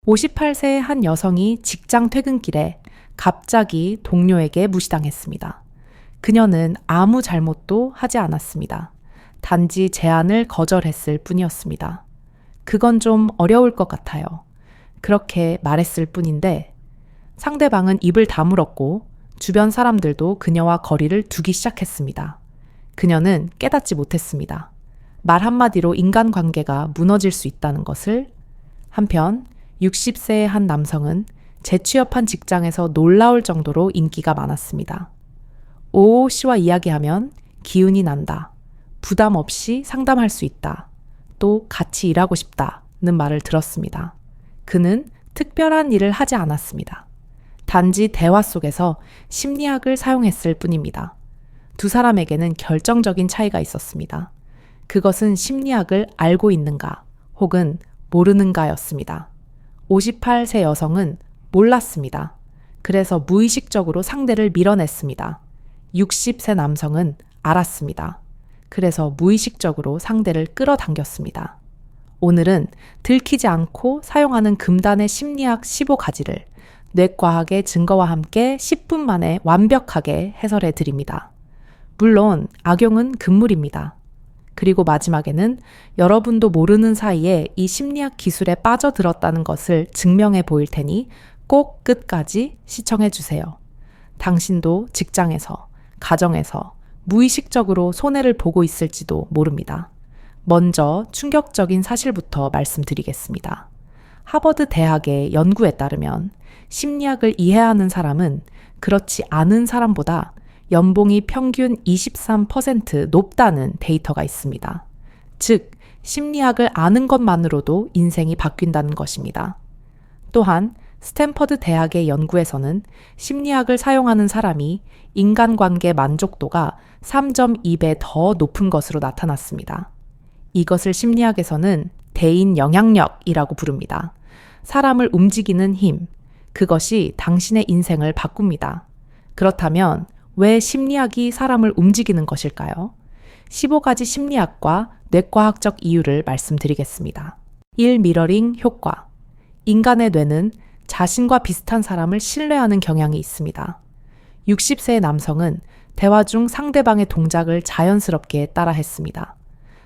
58세의 한 여성이 직장 퇴근길에 갑자기 동료에게 무시당했습니다. 그녀는 아무 잘못도 하지 않았습니다. 단지 제안을 거절했을 뿐이었습니다. 그건 좀 어려울 것 같아요. 그렇게 말했을 뿐인데 상대방은 입을 다물었고 주변 사람들도 그녀와 거리를 두기 시작했습니다. 그녀는 깨닫지 못했습니다. 말 한마디로 인간관계가 무너질 수 있다는 것을. 한편 60세의 한 남성은 재취업한 직장에서 놀라울 정도로 인기가 많았습니다. 오오 씨와 이야기하면 기운이 난다. 부담 없이 상담할 수 있다. 또 같이 일하고 싶다는 말을 들었습니다. 그는 특별한 일을 하지 않았습니다. 단지 대화 속에서 심리학을 사용했을 뿐입니다. 두 사람에게는 결정적인 차이가 있었습니다. 그것은 심리학을 알고 있는가 혹은 모르는가였습니다. 58세 여성은 몰랐습니다. 그래서 무의식적으로 상대를 밀어냈습니다. 60세 남성은 알았습니다. 그래서 무의식적으로 상대를 끌어당겼습니다. 오늘은 들키지 않고 사용하는 금단의 심리학 15가지를 뇌과학의 증거와 함께 10분 만에 완벽하게 해설해 드립니다. 물론 악용은 금물입니다. 그리고 마지막에는 여러분도 모르는 사이에 이 심리학 기술에 빠져들었다는 것을 증명해 보일 테니 꼭 끝까지 시청해 주세요. 당신도 직장에서, 가정에서 무의식적으로 손해를 보고 있을지도 모릅니다. 먼저 충격적인 사실부터 말씀드리겠습니다. 하버드 대학의 연구에 따르면 심리학을 이해하는 사람은 그렇지 않은 사람보다 연봉이 평균 23% 높다는 데이터가 있습니다. 즉, 심리학을 아는 것만으로도 인생이 바뀐다는 것입니다. 또한 스탠퍼드 대학의 연구에서는 심리학을 사용하는 사람이 인간관계 만족도가 3.2배 더 높은 것으로 나타났습니다. 이것을 심리학에서는 대인 영향력이라고 부릅니다. 사람을 움직이는 힘, 그것이 당신의 인생을 바꿉니다. 그렇다면 왜 심리학이 사람을 움직이는 것일까요? 15가지 심리학과 뇌과학적 이유를 말씀드리겠습니다. 1. 미러링 효과. 인간의 뇌는 자신과 비슷한 사람을 신뢰하는 경향이 있습니다. 60세의 남성은 대화 중 상대방의 동작을 자연스럽게 따라했습니다.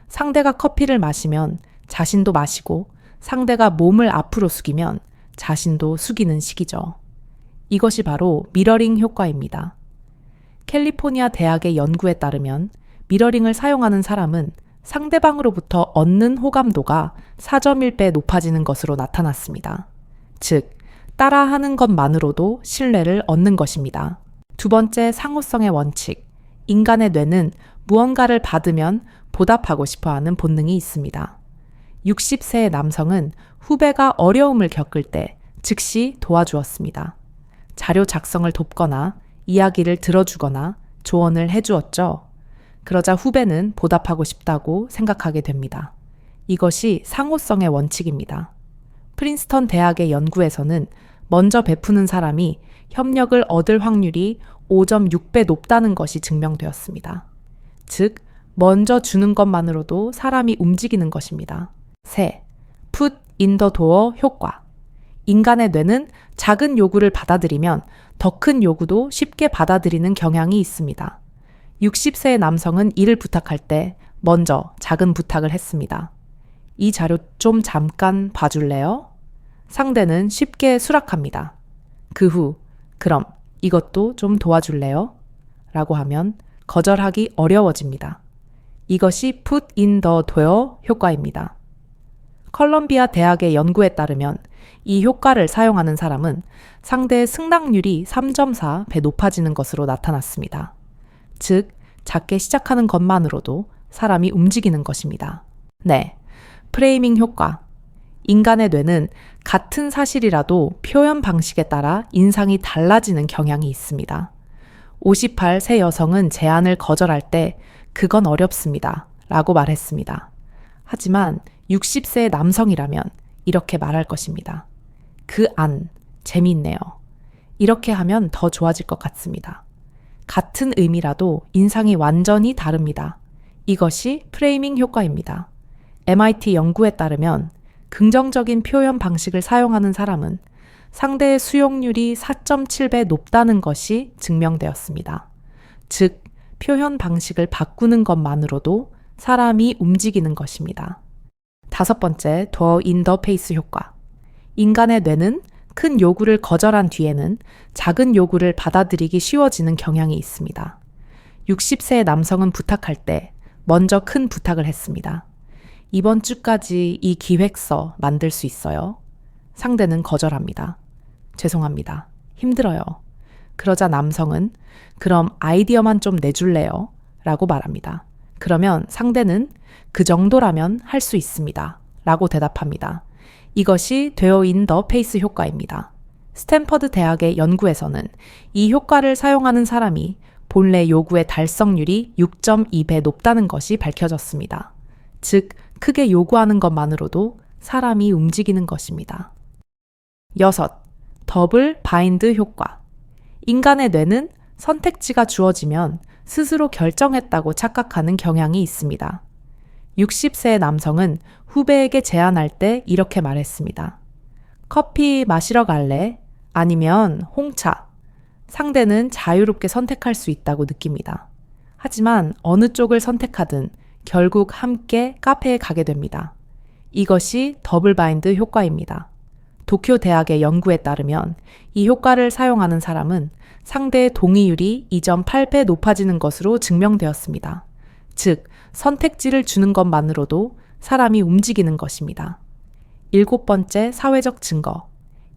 상대가 커피를 마시면 자신도 마시고 상대가 몸을 앞으로 숙이면 자신도 숙이는 식이죠. 이것이 바로 미러링 효과입니다. 캘리포니아 대학의 연구에 따르면 미러링을 사용하는 사람은 상대방으로부터 얻는 호감도가 4.1배 높아지는 것으로 나타났습니다. 즉, 따라하는 것만으로도 신뢰를 얻는 것입니다. 두 번째, 상호성의 원칙. 인간의 뇌는 무언가를 받으면 보답하고 싶어하는 본능이 있습니다. 60세의 남성은 후배가 어려움을 겪을 때 즉시 도와주었습니다. 자료 작성을 돕거나 이야기를 들어주거나 조언을 해주었죠. 그러자 후배는 보답하고 싶다고 생각하게 됩니다. 이것이 상호성의 원칙입니다. 프린스턴 대학의 연구에서는 먼저 베푸는 사람이 협력을 얻을 확률이 5.6배 높다는 것이 증명되었습니다. 즉, 먼저 주는 것만으로도 사람이 움직이는 것입니다. 세, put in the door 효과. 인간의 뇌는 작은 요구를 받아들이면 더 큰 요구도 쉽게 받아들이는 경향이 있습니다. 60세의 남성은 일을 부탁할 때 먼저 작은 부탁을 했습니다. 이 자료 좀 잠깐 봐줄래요? 상대는 쉽게 수락합니다. 그 후, 그럼 이것도 좀 도와줄래요? 라고 하면 거절하기 어려워집니다. 이것이 put in the door 효과입니다. 컬럼비아 대학의 연구에 따르면 이 효과를 사용하는 사람은 상대의 승낙률이 3.4배 높아지는 것으로 나타났습니다. 즉, 작게 시작하는 것만으로도 사람이 움직이는 것입니다. 네, 프레이밍 효과. 인간의 뇌는 같은 사실이라도 표현 방식에 따라 인상이 달라지는 경향이 있습니다. 58세 여성은 제안을 거절할 때 그건 어렵습니다. 라고 말했습니다. 하지만 60세의 남성이라면 이렇게 말할 것입니다. 그 안, 재미있네요. 이렇게 하면 더 좋아질 것 같습니다. 같은 의미라도 인상이 완전히 다릅니다. 이것이 프레이밍 효과입니다. MIT 연구에 따르면 긍정적인 표현 방식을 사용하는 사람은 상대의 수용률이 4.7배 높다는 것이 증명되었습니다. 즉, 표현 방식을 바꾸는 것만으로도 사람이 움직이는 것입니다. 다섯 번째, 더 인더페이스 효과. 인간의 뇌는 큰 요구를 거절한 뒤에는 작은 요구를 받아들이기 쉬워지는 경향이 있습니다. 60세의 남성은 부탁할 때 먼저 큰 부탁을 했습니다. 이번 주까지 이 기획서 만들 수 있어요? 상대는 거절합니다. 죄송합니다. 힘들어요. 그러자 남성은 그럼 아이디어만 좀 내줄래요? 라고 말합니다. 그러면 상대는 그 정도라면 할 수 있습니다. 라고 대답합니다. 이것이 되어 인 더 페이스 효과입니다. 스탠퍼드 대학의 연구에서는 이 효과를 사용하는 사람이 본래 요구의 달성률이 6.2배 높다는 것이 밝혀졌습니다. 즉, 크게 요구하는 것만으로도 사람이 움직이는 것입니다. 여섯, 더블 바인드 효과. 인간의 뇌는 선택지가 주어지면 스스로 결정했다고 착각하는 경향이 있습니다. 60세의 남성은 후배에게 제안할 때 이렇게 말했습니다. 커피 마시러 갈래? 아니면 홍차? 상대는 자유롭게 선택할 수 있다고 느낍니다. 하지만 어느 쪽을 선택하든 결국 함께 카페에 가게 됩니다. 이것이 더블 바인드 효과입니다. 도쿄 대학의 연구에 따르면 이 효과를 사용하는 사람은 상대의 동의율이 2.8배 높아지는 것으로 증명되었습니다. 즉, 선택지를 주는 것만으로도 사람이 움직이는 것입니다. 일곱 번째, 사회적 증거.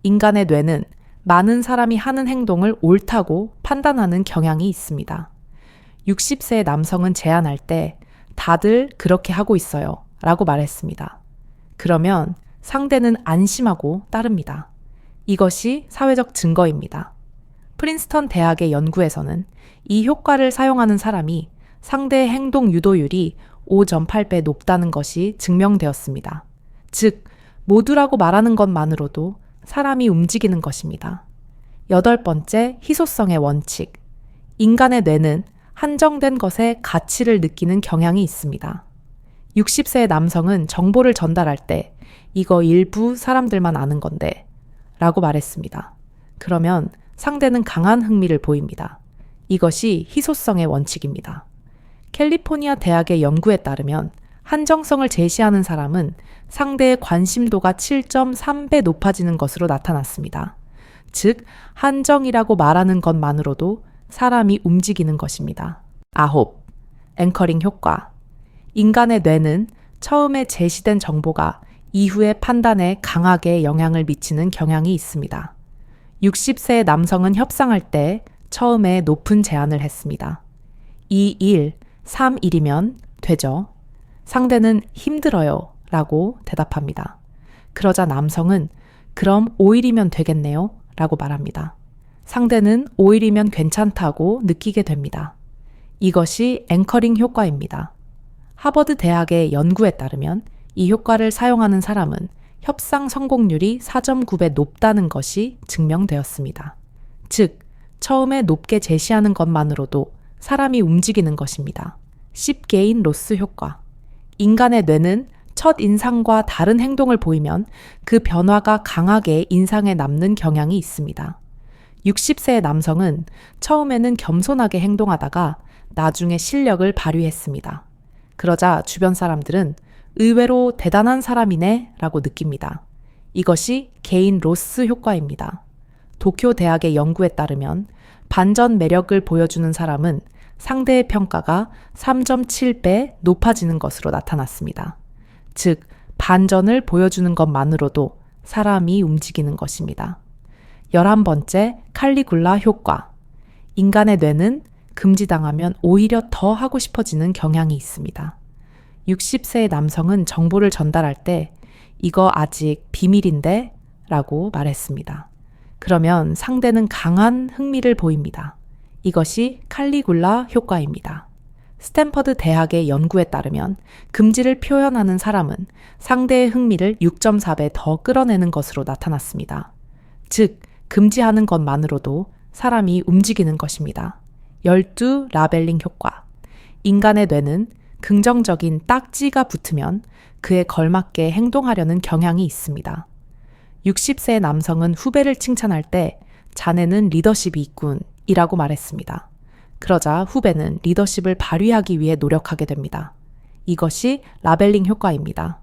인간의 뇌는 많은 사람이 하는 행동을 옳다고 판단하는 경향이 있습니다. 60세의 남성은 제안할 때 다들 그렇게 하고 있어요 라고 말했습니다. 그러면 상대는 안심하고 따릅니다. 이것이 사회적 증거입니다. 프린스턴 대학의 연구에서는 이 효과를 사용하는 사람이 상대의 행동 유도율이 5.8배 높다는 것이 증명되었습니다. 즉, 모두라고 말하는 것만으로도 사람이 움직이는 것입니다. 여덟 번째, 희소성의 원칙. 인간의 뇌는 한정된 것에 가치를 느끼는 경향이 있습니다. 60세의 남성은 정보를 전달할 때 이거 일부 사람들만 아는 건데 라고 말했습니다. 그러면 상대는 강한 흥미를 보입니다. 이것이 희소성의 원칙입니다. 캘리포니아 대학의 연구에 따르면 한정성을 제시하는 사람은 상대의 관심도가 7.3배 높아지는 것으로 나타났습니다. 즉, 한정이라고 말하는 것만으로도 사람이 움직이는 것입니다. 아홉, 앵커링 효과. 인간의 뇌는 처음에 제시된 정보가 이후의 판단에 강하게 영향을 미치는 경향이 있습니다. 60세의 남성은 협상할 때 처음에 높은 제안을 했습니다. 2일, 3일이면 되죠. 상대는 힘들어요 라고 대답합니다. 그러자 남성은 그럼 5일이면 되겠네요 라고 말합니다. 상대는 5일이면 괜찮다고 느끼게 됩니다. 이것이 앵커링 효과입니다. 하버드 대학의 연구에 따르면 이 효과를 사용하는 사람은 협상 성공률이 4.9배 높다는 것이 증명되었습니다. 즉, 처음에 높게 제시하는 것만으로도 사람이 움직이는 것입니다. 10개인 로스 효과. 인간의 뇌는 첫 인상과 다른 행동을 보이면 그 변화가 강하게 인상에 남는 경향이 있습니다. 60세의 남성은 처음에는 겸손하게 행동하다가 나중에 실력을 발휘했습니다. 그러자 주변 사람들은 의외로 대단한 사람이네 라고 느낍니다. 이것이 개인 로스 효과입니다. 도쿄 대학의 연구에 따르면 반전 매력을 보여주는 사람은 상대의 평가가 3.7배 높아지는 것으로 나타났습니다. 즉, 반전을 보여주는 것만으로도 사람이 움직이는 것입니다. 11번째, 칼리굴라 효과. 인간의 뇌는 금지당하면 오히려 더 하고 싶어지는 경향이 있습니다. 60세의 남성은 정보를 전달할 때 이거 아직 비밀인데? 라고 말했습니다. 그러면 상대는 강한 흥미를 보입니다. 이것이 칼리굴라 효과입니다. 스탠퍼드 대학의 연구에 따르면 금지를 표현하는 사람은 상대의 흥미를 6.4배 더 끌어내는 것으로 나타났습니다. 즉, 금지하는 것만으로도 사람이 움직이는 것입니다. 12 라벨링 효과. 인간의 뇌는 긍정적인 딱지가 붙으면 그에 걸맞게 행동하려는 경향이 있습니다. 60세의 남성은 후배를 칭찬할 때 자네는 리더십이 있군 이라고 말했습니다. 그러자 후배는 리더십을 발휘하기 위해 노력하게 됩니다. 이것이 라벨링 효과입니다.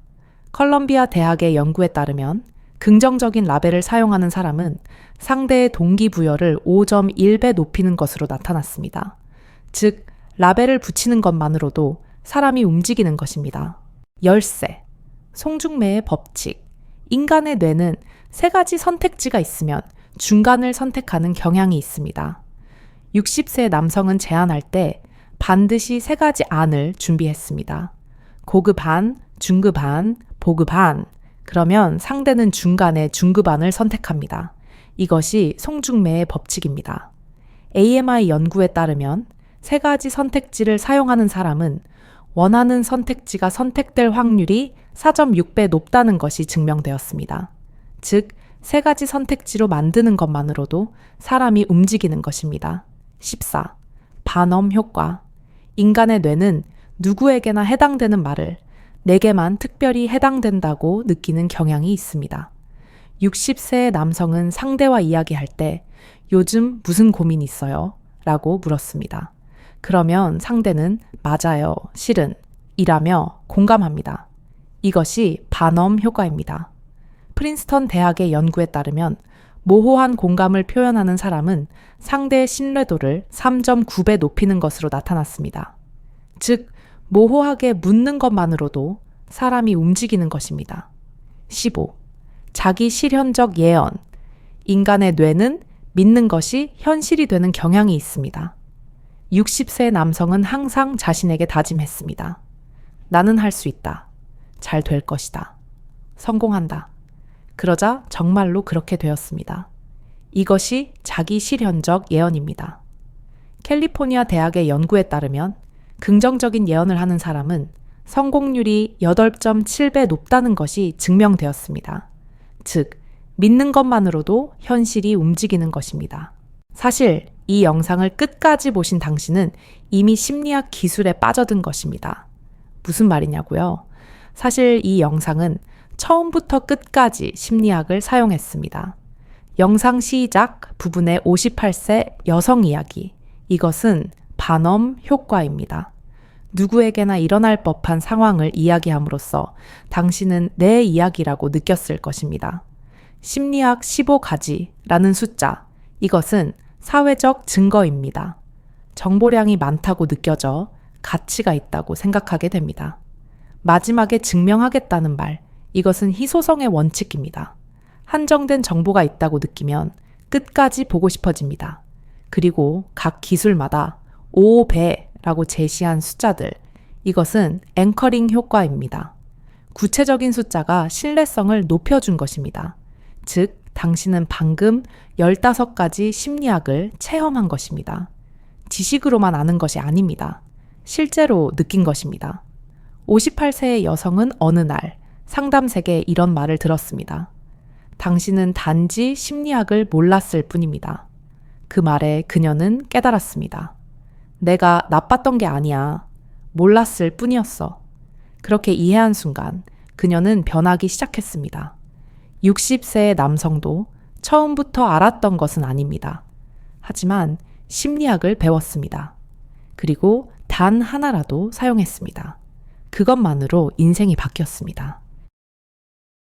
컬럼비아 대학의 연구에 따르면 긍정적인 라벨을 사용하는 사람은 상대의 동기부여를 5.1배 높이는 것으로 나타났습니다. 즉, 라벨을 붙이는 것만으로도 사람이 움직이는 것입니다. 열쇠, 송중매의 법칙. 인간의 뇌는 3가지 선택지가 있으면 중간을 선택하는 경향이 있습니다. 60세 남성은 제안할 때 반드시 3가지 안을 준비했습니다. 고급 안, 중급 안, 보급 안. 그러면 상대는 중간에 중급 안을 선택합니다. 이것이 송중매의 법칙입니다. AMI 연구에 따르면 3가지 선택지를 사용하는 사람은 원하는 선택지가 선택될 확률이 4.6배 높다는 것이 증명되었습니다. 즉, 3가지 선택지로 만드는 것만으로도 사람이 움직이는 것입니다. 14. 반엄 효과. 인간의 뇌는 누구에게나 해당되는 말을 내게만 특별히 해당된다고 느끼는 경향이 있습니다. 60세의 남성은 상대와 이야기할 때 요즘 무슨 고민 있어요? 라고 물었습니다. 그러면 상대는 맞아요, 실은 이라며 공감합니다. 이것이 반엄 효과입니다. 프린스턴 대학의 연구에 따르면 모호한 공감을 표현하는 사람은 상대의 신뢰도를 3.9배 높이는 것으로 나타났습니다. 즉, 모호하게 묻는 것만으로도 사람이 움직이는 것입니다. 15. 자기 실현적 예언. 인간의 뇌는 믿는 것이 현실이 되는 경향이 있습니다. 60세 남성은 항상 자신에게 다짐했습니다. 나는 할 수 있다. 잘 될 것이다. 성공한다. 그러자 정말로 그렇게 되었습니다. 이것이 자기 실현적 예언입니다. 캘리포니아 대학의 연구에 따르면 긍정적인 예언을 하는 사람은 성공률이 8.7배 높다는 것이 증명되었습니다. 즉, 믿는 것만으로도 현실이 움직이는 것입니다. 사실 이 영상을 끝까지 보신 당신은 이미 심리학 기술에 빠져든 것입니다. 무슨 말이냐고요? 사실 이 영상은 처음부터 끝까지 심리학을 사용했습니다. 영상 시작 부분의 58세 여성 이야기. 이것은 반엄 효과입니다. 누구에게나 일어날 법한 상황을 이야기함으로써 당신은 내 이야기라고 느꼈을 것입니다. 심리학 15가지라는 숫자, 이것은 사회적 증거입니다. 정보량이 많다고 느껴져 가치가 있다고 생각하게 됩니다. 마지막에 증명하겠다는 말, 이것은 희소성의 원칙입니다. 한정된 정보가 있다고 느끼면 끝까지 보고 싶어집니다. 그리고 각 기술마다 5배라고 제시한 숫자들, 이것은 앵커링 효과입니다. 구체적인 숫자가 신뢰성을 높여준 것입니다. 즉, 당신은 방금 15가지 심리학을 체험한 것입니다. 지식으로만 아는 것이 아닙니다. 실제로 느낀 것입니다. 58세의 여성은 어느 날 상담색에 이런 말을 들었습니다. 당신은 단지 심리학을 몰랐을 뿐입니다. 그 말에 그녀는 깨달았습니다. 내가 나빴던 게 아니야. 몰랐을 뿐이었어. 그렇게 이해한 순간 그녀는 변하기 시작했습니다. 60세의 남성도 처음부터 알았던 것은 아닙니다. 하지만 심리학을 배웠습니다. 그리고 단 하나라도 사용했습니다. 그것만으로 인생이 바뀌었습니다.